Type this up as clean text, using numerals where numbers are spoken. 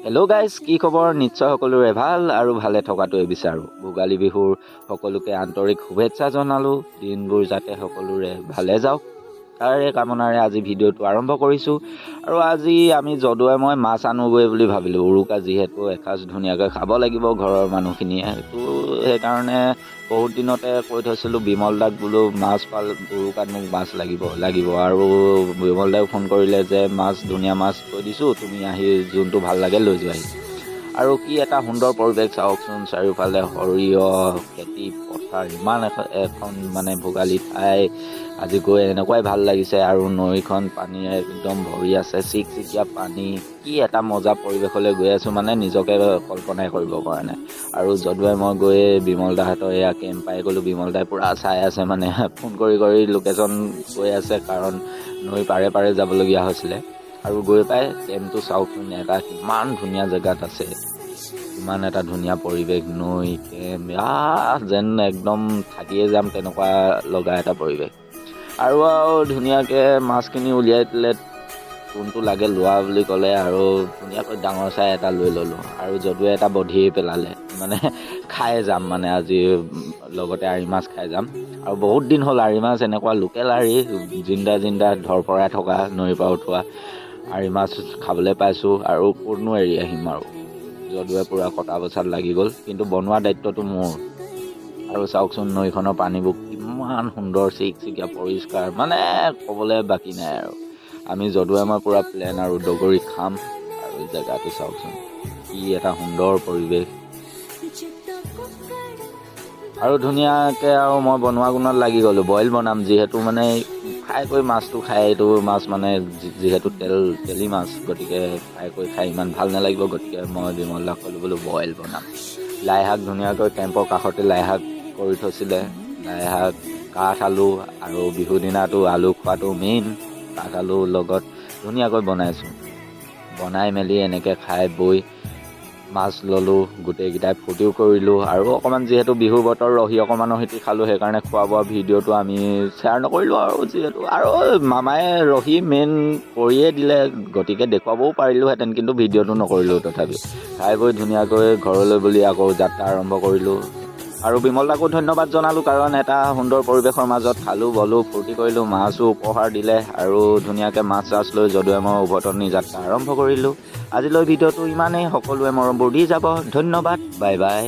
Hello' guys, কি খবৰ? নিশ্চয় সকলোৰে ভাল আৰু ভালে থকাটোৱে বিচাৰোঁ। ভোগালী বিহুৰ সকলোকে আন্তৰিক শুভেচ্ছা জনালোঁ। দিনবোৰ যাতে সকলোৰে ভালে যাওক তাৰে কামনাৰে আজি ভিডিঅ'টো আৰম্ভ কৰিছোঁ। আৰু আজি আমি যদুৱে মই মাছ আনোগৈ বুলি ভাবিলোঁ। উৰুকা যিহেতু এসাঁজ ধুনীয়াকৈ খাব লাগিব ঘৰৰ মানুহখিনিয়ে, সেইটো সেইকাৰণে বহুত দিনতে কৈ থৈছিলোঁ বিমল দাক বোলো মাছ পাল উৰুকাত মোক মাছ লাগিব আৰু বিমল দাও ফোন কৰিলে যে মাছ ধুনীয়া মাছ থৈ দিছোঁ, তুমি আহি যোনটো ভাল লাগে লৈ যোৱাহি। আৰু কি এটা সুন্দৰ পৰিৱেশ চাওকচোন, চাৰিওফালে সৰিয়হ খেতি পথাৰ, ইমান এখন মানে ভোগালী ঠাই আজি গৈ এনেকুৱাই ভাল লাগিছে। আৰু নৈখন পানীৰে একদম ভৰি আছে, চিকচিকীয়া পানী, কি এটা মজা পৰিৱেশলৈ গৈ আছোঁ মানে নিজকে কল্পনাই কৰিব পৰা নাই। আৰু যদুৱে মই গৈ বিমল দাহঁতৰ এয়া কেম্প পাই গ'লোঁ। বিমল দাই পূৰা চাই আছে, মানে ফোন কৰি লোকেশ্যন কৈ আছে, কাৰণ নৈ পাৰে যাবলগীয়া হৈছিলে। আৰু গৈ পাই কেম্পটো চাওকচোন, এটা কিমান ধুনীয়া জেগাত আছে, ইমান এটা ধুনীয়া পৰিৱেশ, নৈ কেম্প, যেন একদম থাকিয়ে যাম তেনেকুৱা লগা এটা পৰিৱেশ। আৰু ধুনীয়াকৈ মাছখিনি উলিয়াই দিলে, কোনটো লাগে লোৱা বুলি ক'লে আৰু ধুনীয়াকৈ ডাঙৰ চাই এটা লৈ ল'লোঁ। আৰু যদুৱে এটা বধিয়েই পেলালে, মানে খাই যাম, মানে আজি লগতে আৰি মাছ খাই যাম। আৰু বহুত দিন হ'ল আৰি মাছ এনেকুৱা লোকেল আৰি জিন্দা ধৰফৰাই থকা নৈৰ পৰা উঠোৱা আৰি মাছ খাবলৈ পাইছোঁ। আৰু ক'তনো এৰি আহিম আৰু। যদুৱে পূৰা কটা বচাত লাগি গ'ল, কিন্তু বনোৱা দায়িত্বটো মোৰ। আৰু চাওকচোন নৈখনৰ পানীবোৰ কিমান সুন্দৰ, চিকচিকীয়া পৰিষ্কাৰ, মানে ক'বলৈ বাকী নাই আৰু। আমি যদুৱে মই পূৰা প্লেন আৰু দগৰি খাম। আৰু জেগাটো চাওকচোন, কি এটা সুন্দৰ পৰিৱেশ। আৰু ধুনীয়াকৈ আৰু মই বনোৱা গুণত লাগি গ'লোঁ, বইল বনাম যিহেতু, মানে ফ্ৰাই কৰি মাছটো খাই, এইটো মাছ মানে যিহেতু তেলি মাছ, গতিকে ফ্ৰাই কৰি খাই ইমান ভাল নালাগিব। গতিকে মই বিমল দাক ক'লোঁ বোলো বইল বনাম। লাই শাক ধুনীয়াকৈ কেম্পৰ কাষতে লাই শাক কৰি থৈছিলে, লাই শাক, কাঠ আলু, আৰু বিহুৰ দিনাটো আলু খোৱাটো মেইন, কাঠ আলুৰ লগত ধুনীয়াকৈ বনাইছোঁ। বনাই মেলি এনেকৈ খাই বৈ মাছ ল'লোঁ, গোটেইকেইটাই ফূৰ্তিও কৰিলোঁ। আৰু অকণমান যিহেতু বিহু বতৰ, ৰহি অকণমানৰ সৈতে খালোঁ, সেইকাৰণে খোৱা বোৱা ভিডিঅ'টো আমি শ্বেয়াৰ নকৰিলোঁ। আৰু যিহেতু আৰু মামাই ৰহি মেইন কৰিয়ে দিলে, গতিকে দেখুৱাবও পাৰিলোঁহেঁতেন, কিন্তু ভিডিঅ'টো নকৰিলোঁ। তথাপিও খাই বৈ ধুনীয়াকৈ ঘৰলৈ বুলি আকৌ যাত্ৰা আৰম্ভ কৰিলোঁ। আৰু বিমল দাকো ধন্যবাদ জনালোঁ, কাৰণ এটা সুন্দৰ পৰিৱেশৰ মাজত খালোঁ বলোঁ ফূৰ্তি কৰিলোঁ, মাছো উপহাৰ দিলে। আৰু ধুনীয়াকৈ মাছ চাছ লৈ যদুৱে মই উভতনি যাত্ৰা আৰম্ভ কৰিলোঁ। আজিলৈ ভিডিঅ'টো ইমানেই, সকলোৱে মৰমবোৰ দি যাব। ধন্যবাদ, বাই বাই।